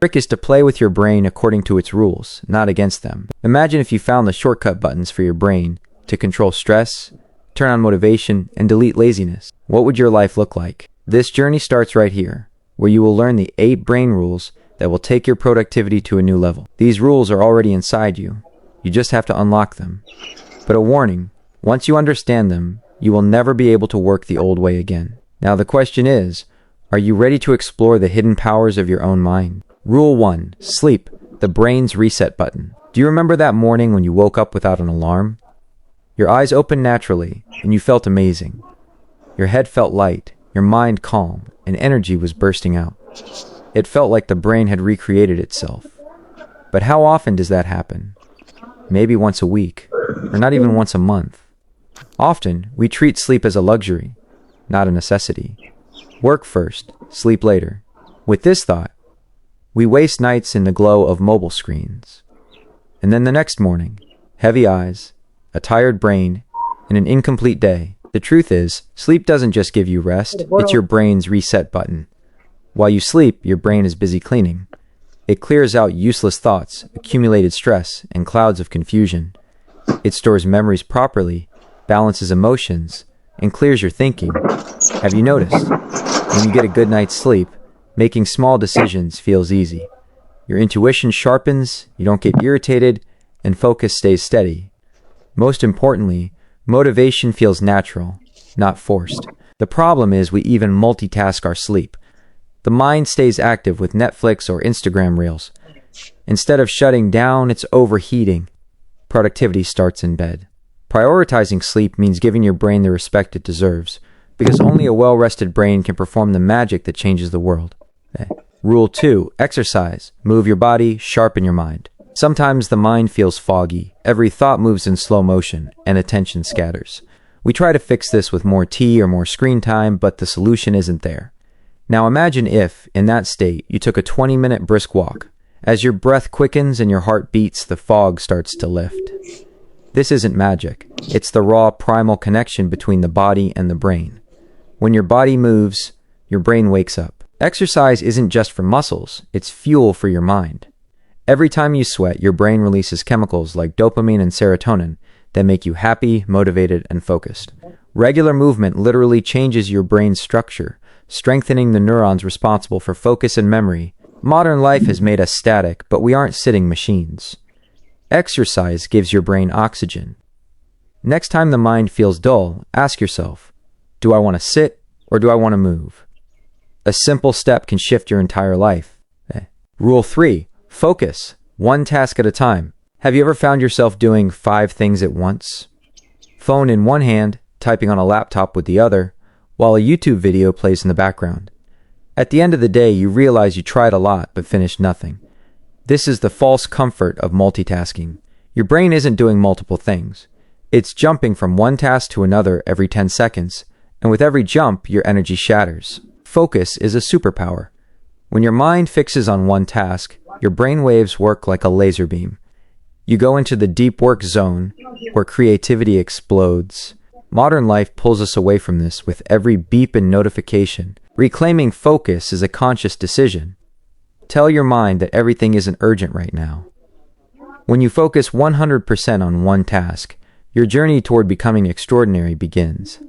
trick is to play with your brain according to its rules, not against them. Imagine if you found the shortcut buttons for your brain to control stress, turn on motivation, and delete laziness. What would your life look like? This journey starts right here, where you will learn the 8 brain rules that will take your productivity to a new level. These rules are already inside you. You just have to unlock them. But a warning, once you understand them, you will never be able to work the old way again. Now the question is, are you ready to explore the hidden powers of your own mind? Rule 1. Sleep, the brain's reset button. Do you remember that morning when you woke up without an alarm? Your eyes opened naturally, and you felt amazing. Your head felt light, your mind calm, and energy was bursting out. It felt like the brain had recreated itself. But how often does that happen? Maybe once a week, or not even once a month. Often, we treat sleep as a luxury, not a necessity. Work first, sleep later. With this thought, we waste nights in the glow of mobile screens. And then the next morning, heavy eyes, a tired brain, and an incomplete day. The truth is, sleep doesn't just give you rest, it's your brain's reset button. While you sleep, your brain is busy cleaning. It clears out useless thoughts, accumulated stress, and clouds of confusion. It stores memories properly, balances emotions, and clears your thinking. Have you noticed? When you get a good night's sleep, making small decisions feels easy. Your intuition sharpens, you don't get irritated, and focus stays steady. Most importantly, motivation feels natural, not forced. The problem is we even multitask our sleep. The mind stays active with Netflix or Instagram reels. Instead of shutting down, it's overheating. Productivity starts in bed. Prioritizing sleep means giving your brain the respect it deserves, because only a well-rested brain can perform the magic that changes the world. Rule 2. Exercise. Move your body, sharpen your mind. Sometimes the mind feels foggy. Every thought moves in slow motion, and attention scatters. We try to fix this with more tea or more screen time, but the solution isn't there. Now imagine if, in that state, you took a 20-minute brisk walk. As your breath quickens and your heart beats, the fog starts to lift. This isn't magic. It's the raw, primal connection between the body and the brain. When your body moves, your brain wakes up. Exercise isn't just for muscles, it's fuel for your mind. Every time you sweat, your brain releases chemicals like dopamine and serotonin that make you happy, motivated, and focused. Regular movement literally changes your brain's structure, strengthening the neurons responsible for focus and memory. Modern life has made us static, but we aren't sitting machines. Exercise gives your brain oxygen. Next time the mind feels dull, ask yourself, do I want to sit or do I want to move? A simple step can shift your entire life. Rule 3. Focus. One task at a time. Have you ever found yourself doing 5 things at once? Phone in one hand, typing on a laptop with the other, while a YouTube video plays in the background. At the end of the day, you realize you tried a lot but finished nothing. This is the false comfort of multitasking. Your brain isn't doing multiple things. It's jumping from one task to another every 10 seconds, and with every jump, your energy shatters. Focus is a superpower. When your mind fixes on one task, your brain waves work like a laser beam. You go into the deep work zone, where creativity explodes. Modern life pulls us away from this with every beep and notification. Reclaiming focus is a conscious decision. Tell your mind that everything isn't urgent right now. When you focus 100% on one task, your journey toward becoming extraordinary begins.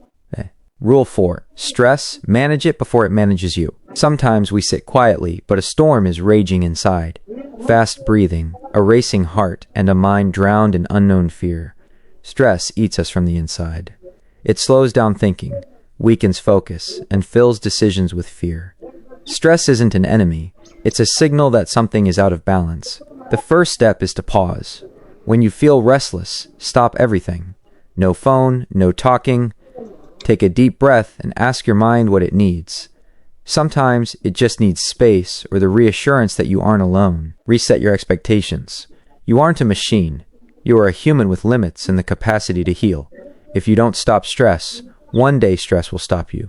Rule 4. Stress, manage it before it manages you. Sometimes we sit quietly, but a storm is raging inside. Fast breathing, a racing heart, and a mind drowned in unknown fear. Stress eats us from the inside. It slows down thinking, weakens focus, and fills decisions with fear. Stress isn't an enemy. It's a signal that something is out of balance. The first step is to pause. When you feel restless, stop everything. No phone, no talking. Take a deep breath and ask your mind what it needs. Sometimes it just needs space or the reassurance that you aren't alone. Reset your expectations. You aren't a machine. You are a human with limits and the capacity to heal. If you don't stop stress, one day stress will stop you.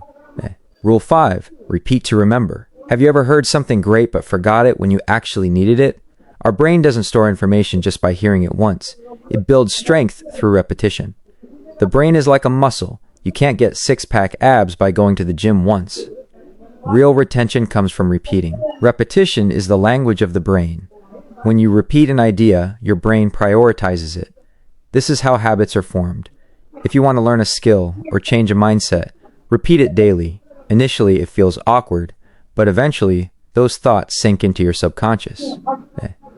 Rule 5. Repeat to remember. Have you ever heard something great but forgot it when you actually needed it? Our brain doesn't store information just by hearing it once. It builds strength through repetition. The brain is like a muscle. You can't get six-pack abs by going to the gym once. Real retention comes from repeating. Repetition is the language of the brain. When you repeat an idea, your brain prioritizes it. This is how habits are formed. If you want to learn a skill or change a mindset, repeat it daily. Initially, it feels awkward, but eventually, those thoughts sink into your subconscious.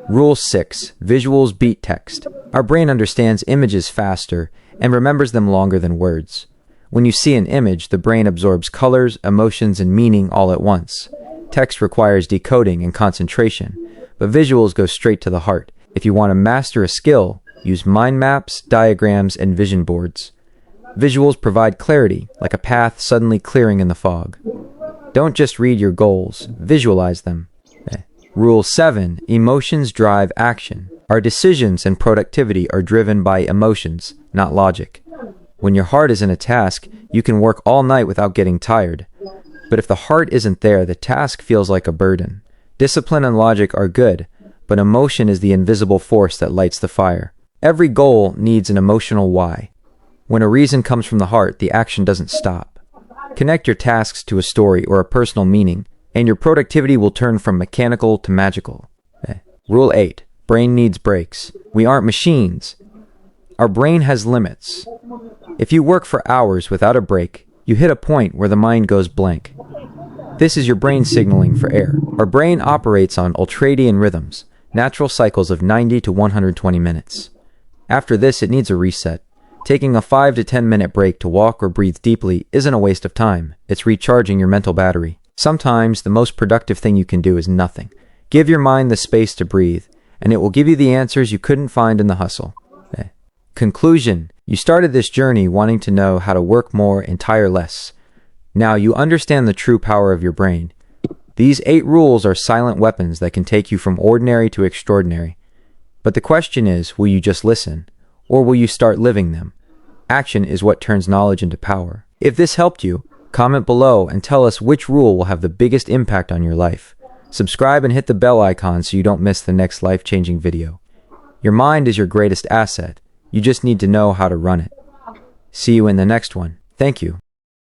Rule 6. Visuals beat text. Our brain understands images faster and remembers them longer than words. When you see an image, the brain absorbs colors, emotions, and meaning all at once. Text requires decoding and concentration, but visuals go straight to the heart. If you want to master a skill, use mind maps, diagrams, and vision boards. Visuals provide clarity, like a path suddenly clearing in the fog. Don't just read your goals, visualize them. Rule 7. Emotions drive action. Our decisions and productivity are driven by emotions, not logic. When your heart is in a task, you can work all night without getting tired. But if the heart isn't there, the task feels like a burden. Discipline and logic are good, but emotion is the invisible force that lights the fire. Every goal needs an emotional why. When a reason comes from the heart, the action doesn't stop. Connect your tasks to a story or a personal meaning, and your productivity will turn from mechanical to magical. Rule 8. Brain needs breaks. We aren't machines. Our brain has limits. If you work for hours without a break, you hit a point where the mind goes blank. This is your brain signaling for air. Our brain operates on ultradian rhythms, natural cycles of 90 to 120 minutes. After this, it needs a reset. Taking a 5 to 10 minute break to walk or breathe deeply isn't a waste of time. It's recharging your mental battery. Sometimes the most productive thing you can do is nothing. Give your mind the space to breathe, and it will give you the answers you couldn't find in the hustle. Conclusion. You started this journey wanting to know how to work more and tire less. Now you understand the true power of your brain. These 8 rules are silent weapons that can take you from ordinary to extraordinary. But the question is, will you just listen, or will you start living them? Action is what turns knowledge into power. If this helped you, comment below and tell us which rule will have the biggest impact on your life. Subscribe and hit the bell icon so you don't miss the next life-changing video. Your mind is your greatest asset. You just need to know how to run it. See you in the next one. Thank you.